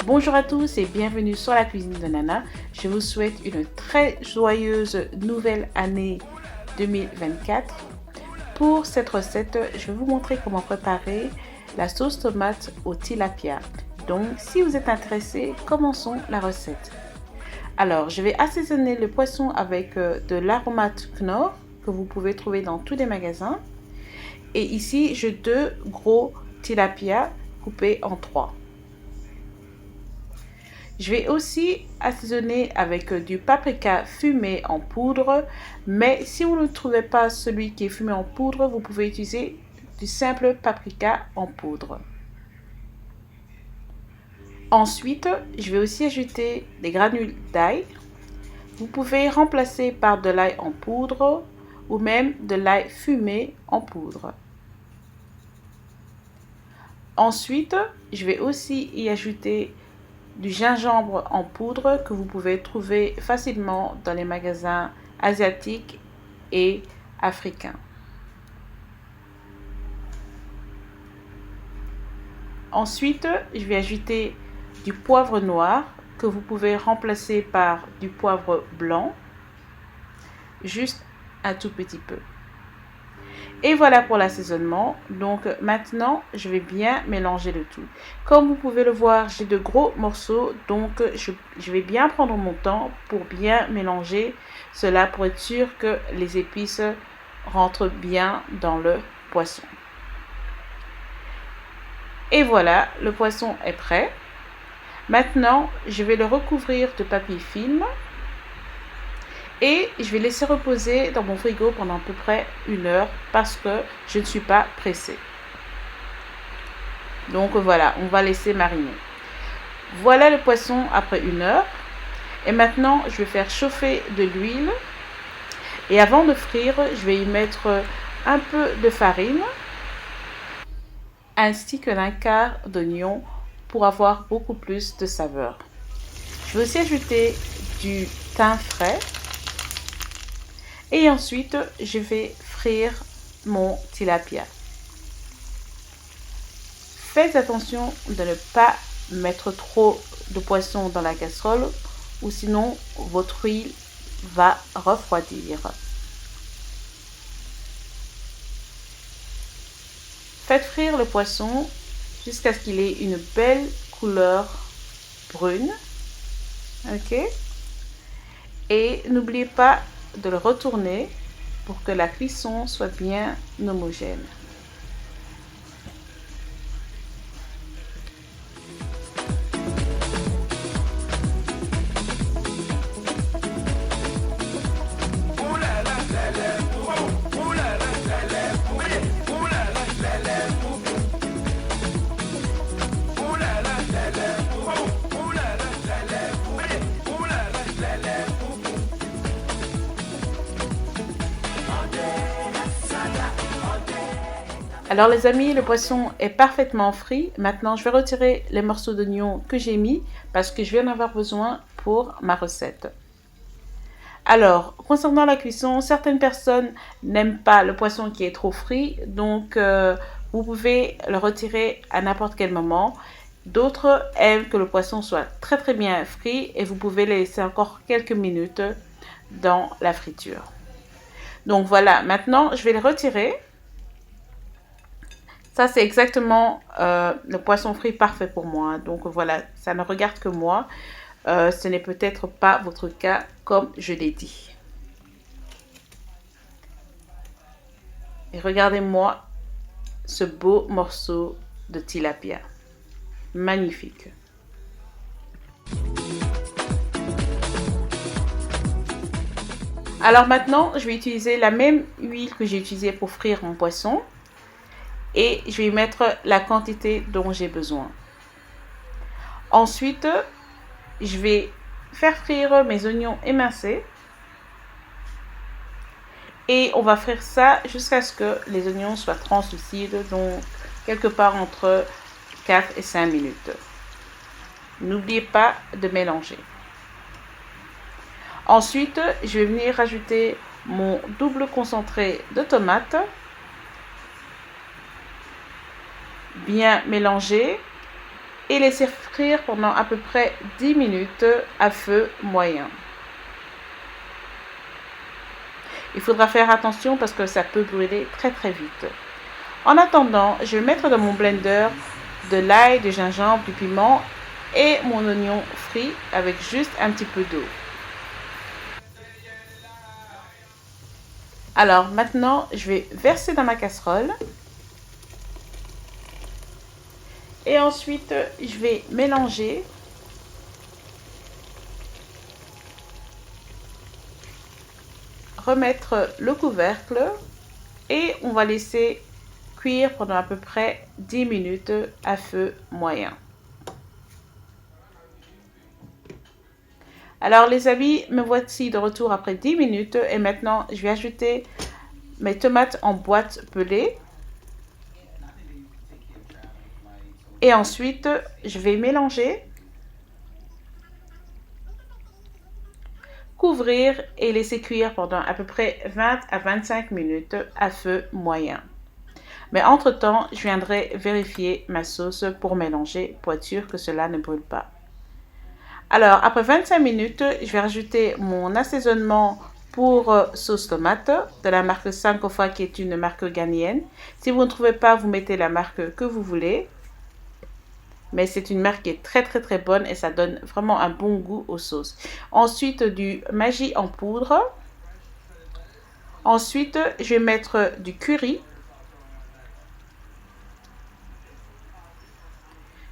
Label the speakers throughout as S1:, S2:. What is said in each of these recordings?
S1: Bonjour à tous et bienvenue sur la cuisine de Nana. Je vous souhaite une très joyeuse nouvelle année 2024. Pour cette recette, je vais vous montrer comment préparer la sauce tomate au tilapia. Donc, si vous êtes intéressé, commençons la recette. Alors, je vais assaisonner le poisson avec de l'aromate Knorr que vous pouvez trouver dans tous les magasins. Et ici, j'ai 2 gros tilapia coupés en 3. Je vais aussi assaisonner avec du paprika fumé en poudre, mais si vous ne trouvez pas celui qui est fumé en poudre, vous pouvez utiliser du simple paprika en poudre. Ensuite, je vais aussi ajouter des granules d'ail. Vous pouvez remplacer par de l'ail en poudre ou même de l'ail fumé en poudre. Ensuite, je vais aussi y ajouter du gingembre en poudre que vous pouvez trouver facilement dans les magasins asiatiques et africains. Ensuite, je vais ajouter du poivre noir que vous pouvez remplacer par du poivre blanc, juste un tout petit peu. Et voilà pour l'assaisonnement. Donc maintenant, je vais bien mélanger le tout. Comme vous pouvez le voir, j'ai de gros morceaux. Donc je vais bien prendre mon temps pour bien mélanger cela pour être sûr que les épices rentrent bien dans le poisson. Et voilà, le poisson est prêt. Maintenant, je vais le recouvrir de papier film. Et je vais laisser reposer dans mon frigo pendant à peu près 1 heure parce que je ne suis pas pressée. Donc voilà, on va laisser mariner. Voilà le poisson après 1 heure. Et maintenant, je vais faire chauffer de l'huile. Et avant de frire, je vais y mettre un peu de farine ainsi que d'1/4 d'oignon pour avoir beaucoup plus de saveur. Je vais aussi ajouter du thym frais. Et ensuite, je vais frire mon tilapia. Faites attention de ne pas mettre trop de poisson dans la casserole ou sinon votre huile va refroidir. Faites frire le poisson jusqu'à ce qu'il ait une belle couleur brune. Ok? Et n'oubliez pas de le retourner pour que la cuisson soit bien homogène. Alors les amis, le poisson est parfaitement frit. Maintenant, je vais retirer les morceaux d'oignon que j'ai mis parce que je vais en avoir besoin pour ma recette. Alors, concernant la cuisson, certaines personnes n'aiment pas le poisson qui est trop frit, donc vous pouvez le retirer à n'importe quel moment. D'autres aiment que le poisson soit très très bien frit et vous pouvez le laisser encore quelques minutes dans la friture. Donc voilà, maintenant je vais le retirer. Ça, c'est exactement le poisson frit parfait pour moi. Donc voilà, ça ne regarde que moi. Ce n'est peut-être pas votre cas, comme je l'ai dit. Et regardez-moi ce beau morceau de tilapia. Magnifique. Alors maintenant, je vais utiliser la même huile que j'ai utilisée pour frire mon poisson. Et je vais y mettre la quantité dont j'ai besoin. Ensuite, je vais faire frire mes oignons émincés. Et on va frire ça jusqu'à ce que les oignons soient translucides, donc quelque part entre 4 et 5 minutes. N'oubliez pas de mélanger. Ensuite, je vais venir rajouter mon double concentré de tomates. Bien mélanger et laisser frire pendant à peu près 10 minutes à feu moyen. Il faudra faire attention parce que ça peut brûler très très vite. En attendant, je vais mettre dans mon blender de l'ail, du gingembre, du piment et mon oignon frit avec juste un petit peu d'eau. Alors maintenant, je vais verser dans ma casserole. Et ensuite, je vais mélanger. Remettre le couvercle et on va laisser cuire pendant à peu près 10 minutes à feu moyen. Alors les amis, me voici de retour après 10 minutes et maintenant je vais ajouter mes tomates en boîte pelée. Et ensuite, je vais mélanger, couvrir et laisser cuire pendant à peu près 20 à 25 minutes à feu moyen. Mais entre-temps, je viendrai vérifier ma sauce pour mélanger, pour être sûr que cela ne brûle pas. Alors, après 25 minutes, je vais rajouter mon assaisonnement pour sauce tomate de la marque Sankofa qui est une marque ghanéenne. Si vous ne trouvez pas, vous mettez la marque que vous voulez. Mais c'est une marque qui est très très très bonne et ça donne vraiment un bon goût aux sauces. Ensuite, du Maggi en poudre. Ensuite, je vais mettre du curry.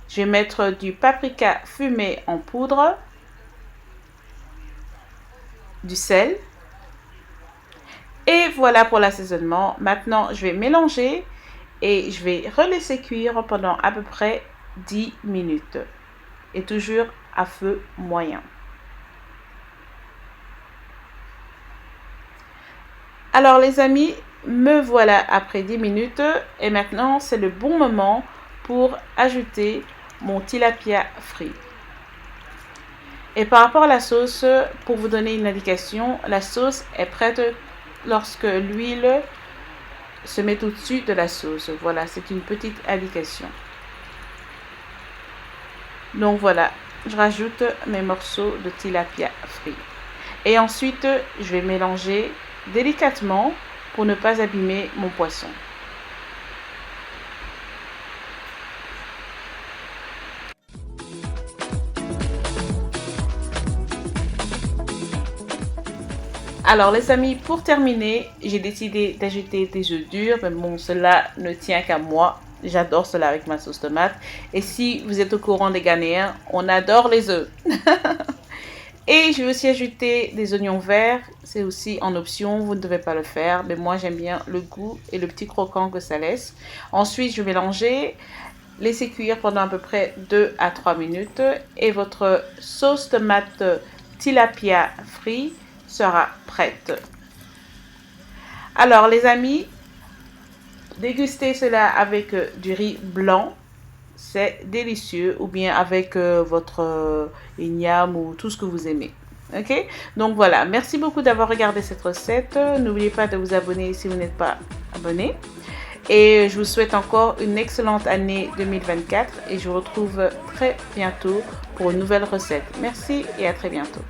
S1: Je vais mettre du paprika fumé en poudre. Du sel. Et voilà pour l'assaisonnement. Maintenant, je vais mélanger et je vais relaisser cuire pendant à peu près 10 minutes. Et toujours à feu moyen. Alors les amis, me voilà après 10 minutes et maintenant c'est le bon moment pour ajouter mon tilapia frit. Et par rapport à la sauce, pour vous donner une indication, la sauce est prête lorsque l'huile se met au-dessus de la sauce. Voilà, c'est une petite indication. Donc voilà, je rajoute mes morceaux de tilapia frit. Et ensuite, je vais mélanger délicatement pour ne pas abîmer mon poisson. Alors les amis, pour terminer, j'ai décidé d'ajouter des œufs durs, mais bon, cela ne tient qu'à moi. J'adore cela avec ma sauce tomate. Et si vous êtes au courant des Ghanéens, on adore les œufs. Et je vais aussi ajouter des oignons verts. C'est aussi en option, vous ne devez pas le faire. Mais moi, j'aime bien le goût et le petit croquant que ça laisse. Ensuite, je vais mélanger. Laissez cuire pendant à peu près 2 à 3 minutes. Et votre sauce tomate tilapia frit sera prête. Alors les amis, dégustez cela avec du riz blanc, c'est délicieux, ou bien avec votre igname ou tout ce que vous aimez. Ok, donc voilà, merci beaucoup d'avoir regardé cette recette. N'oubliez pas de vous abonner si vous n'êtes pas abonné. Et je vous souhaite encore une excellente année 2024 et je vous retrouve très bientôt pour une nouvelle recette. Merci et à très bientôt.